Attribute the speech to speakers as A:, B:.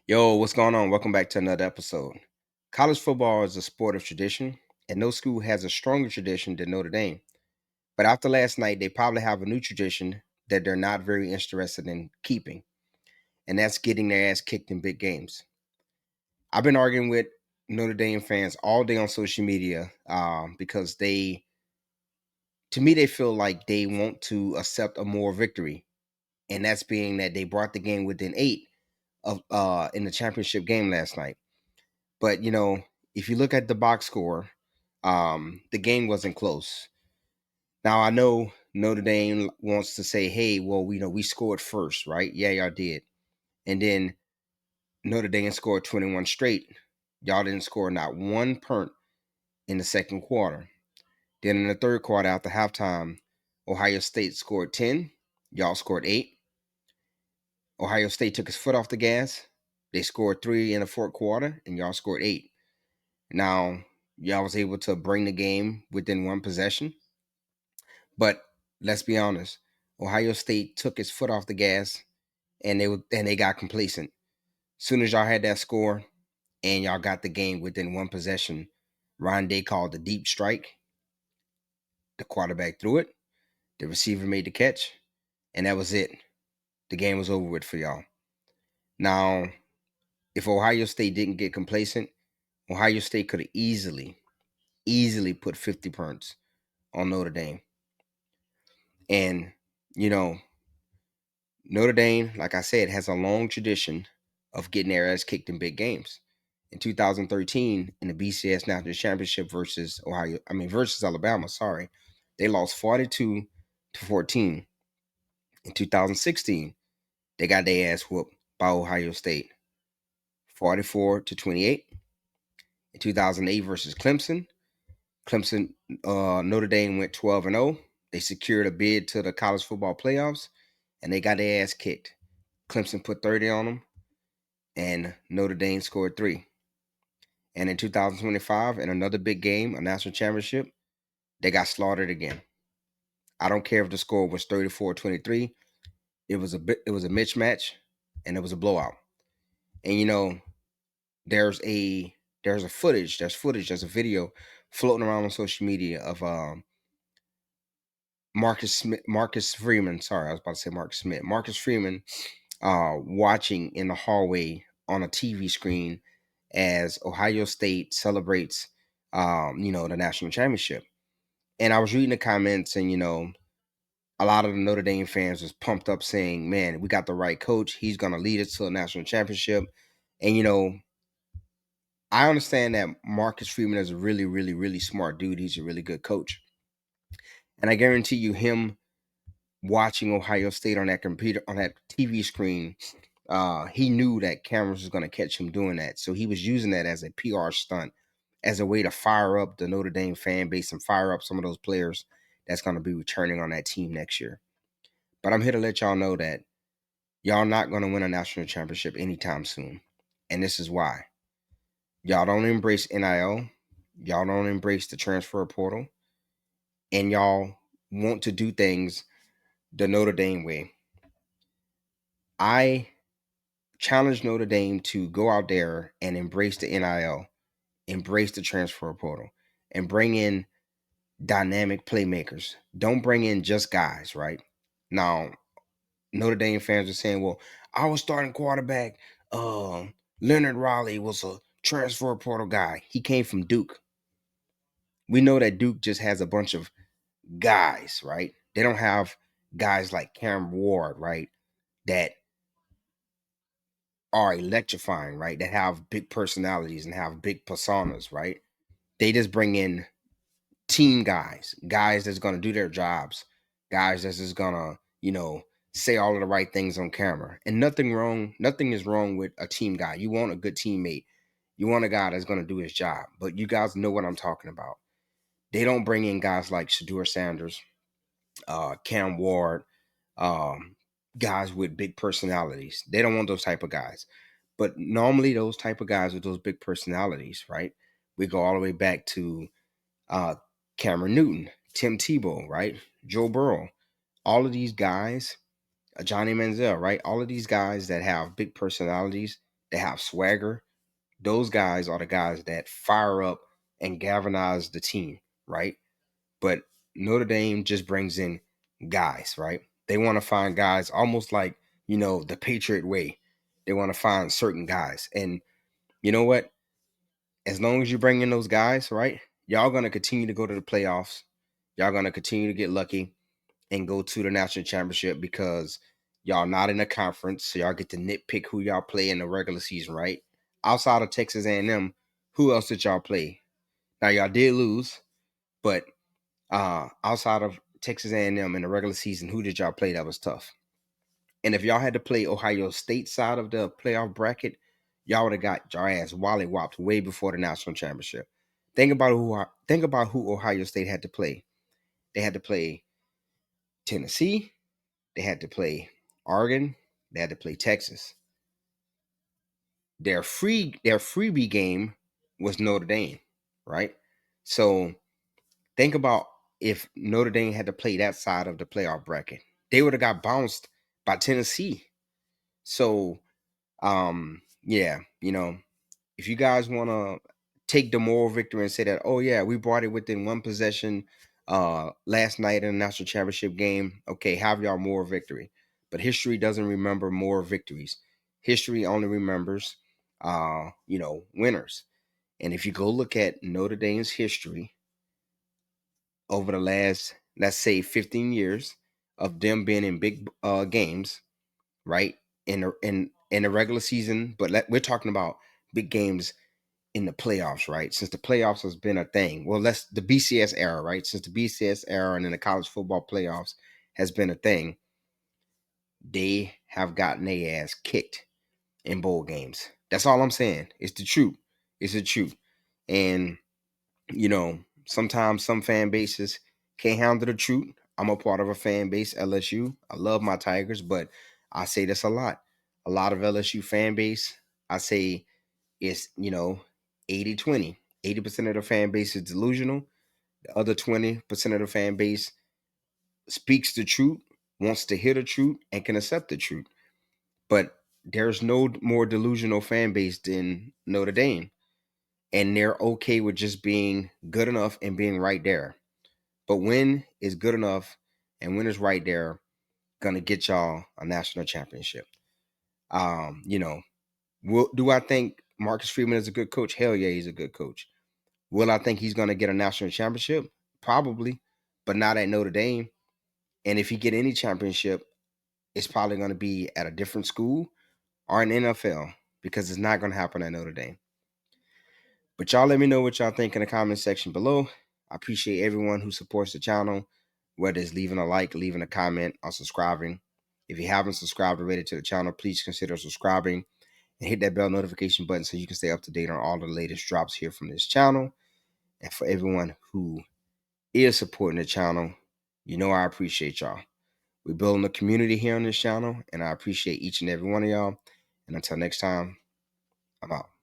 A: Yo, what's going on? Welcome back to another episode. College football is a sport of tradition, and no school has a stronger tradition than Notre Dame. But after last night, they probably have a new tradition that they're not very interested in keeping, and that's getting their ass kicked in big games. I've been arguing with Notre Dame fans all day on social media because to me, they feel like they want to accept a more victory, and that's being that they brought the game within 8 of in the championship game last night. But if you look at the box score, the game wasn't close. Now I know Notre Dame wants to say, "Hey, well, we scored first, right? Yeah, y'all did." And then Notre Dame scored 21 straight. Y'all didn't score not one punt in the second quarter. Then in the third quarter, after halftime, Ohio State scored 10. Y'all scored 8. Ohio State took his foot off the gas. They scored 3 in the fourth quarter, and y'all scored 8. Now, y'all was able to bring the game within one possession. But let's be honest, Ohio State took its foot off the gas and they got complacent. Soon as y'all had that score and y'all got the game within one possession, Ryan Day called the deep strike. The quarterback threw it. The receiver made the catch, and that was it. The game was over with for y'all. Now, if Ohio State didn't get complacent, Ohio State could have easily put 50 points on Notre Dame. And, you know, Notre Dame, like I said, has a long tradition of getting their ass kicked in big games. In 2013, in the BCS National Championship versus Alabama, sorry, they lost 42-14. In 2016, they got their ass whooped by Ohio State, 44-28. In 2008 versus Clemson, Notre Dame went 12-0. They secured a bid to the college football playoffs, and they got their ass kicked. Clemson put 30 on them, and Notre Dame scored 3. And in 2025, in another big game, a national championship, they got slaughtered again. I don't care if the score was 34-23. It was a mismatch, and it was a blowout. And there's footage, there's a video floating around on social media of Marcus Freeman. Sorry, I was about to say Marcus Smith. Marcus Freeman watching in the hallway on a TV screen as Ohio State celebrates, the national championship. And I was reading the comments, and a lot of the Notre Dame fans was pumped up, saying, "Man, we got the right coach. He's gonna lead us to a national championship." And I understand that Marcus Freeman is a really, really, really smart dude. He's a really good coach, and I guarantee you, him watching Ohio State on that TV screen, he knew that cameras was going to catch him doing that. So he was using that as a PR stunt, as a way to fire up the Notre Dame fan base and fire up some of those players that's going to be returning on that team next year. But I'm here to let y'all know that y'all not going to win a national championship anytime soon. And this is why. Y'all don't embrace NIL. Y'all don't embrace the transfer portal. And y'all want to do things the Notre Dame way. I challenge Notre Dame to go out there and embrace the NIL, embrace the transfer portal, and bring in dynamic playmakers. Don't bring in just guys, right? Now, Notre Dame fans are saying, well, our starting quarterback, Leonard Riley, was a transfer portal guy. He came from Duke. We know that Duke just has a bunch of guys, right? They don't have guys like Cam Ward, right? That are electrifying, right? That have big personalities and have big personas, right? They just bring in team guys that's gonna do their jobs, guys that's just gonna, say all of the right things on camera. And nothing is wrong with a team guy. You want a good teammate. You want a guy that's gonna do his job. But you guys know what I'm talking about. They don't bring in guys like Shedeur Sanders, Cam Ward, guys with big personalities. They don't want those type of guys. But normally those type of guys with those big personalities, right? We go all the way back to Cameron Newton, Tim Tebow, right? Joe Burrow. All of these guys, Johnny Manziel, right? All of these guys that have big personalities, They have swagger. Those guys are the guys that fire up and galvanize the team, right? But Notre Dame just brings in guys, right? They want to find guys almost like, the Patriot way. They want to find certain guys. And you know what? As long as you bring in those guys, right? Y'all going to continue to go to the playoffs. Y'all going to continue to get lucky and go to the national championship because y'all not in a conference. So y'all get to nitpick who y'all play in the regular season, right? Outside of Texas A&M, who else did y'all play? Now y'all did lose, but outside of Texas A&M in the regular season, who did y'all play that was tough? And if y'all had to play Ohio State side of the playoff bracket, y'all would have got your ass wally whopped way before the national championship. Think about who Ohio State had to play. They had to play Tennessee. They had to play Oregon. They had to play Texas. Their freebie game was Notre Dame, right? So think about if Notre Dame had to play that side of the playoff bracket, they would have got bounced by Tennessee. So, yeah, if you guys want to take the moral victory and say that, oh yeah, we brought it within one possession last night in the national championship game, okay, have y'all moral victory. But history doesn't remember moral victories. History only remembers winners. And if you go look at Notre Dame's history over the last, let's say, 15 years of them being in big games, right? In the regular season, but we're talking about big games in the playoffs, right? Since the playoffs has been a thing. Well, that's the BCS era, right? Since the BCS era and then the college football playoffs has been a thing, they have gotten their ass kicked in bowl games. That's all I'm saying. It's the truth. It's the truth. And sometimes some fan bases can't handle the truth. I'm a part of a fan base, LSU. I love my Tigers, but I say this a lot. A lot of LSU fan base, I say it's, 80-20. 80% of the fan base is delusional. The other 20% of the fan base speaks the truth, wants to hear the truth, and can accept the truth. But there's no more delusional fan base than Notre Dame. And they're okay with just being good enough and being right there. But when is good enough and when is right there gonna get y'all a national championship? Um, you know, do I think Marcus Freeman is a good coach? Hell yeah, he's a good coach. Will I think he's gonna get a national championship? Probably, but not at Notre Dame. And if he get any championship, it's probably gonna be at a different school or an NFL because it's not gonna happen at Notre Dame. But y'all let me know what y'all think in the comment section below. I appreciate everyone who supports the channel, whether it's leaving a like, leaving a comment, or subscribing. If you haven't subscribed already to the channel, please consider subscribing and hit that bell notification button so you can stay up to date on all the latest drops here from this channel. And for everyone who is supporting the channel, I appreciate y'all. We're building a community here on this channel, and I appreciate each and every one of y'all. And until next time, I'm out.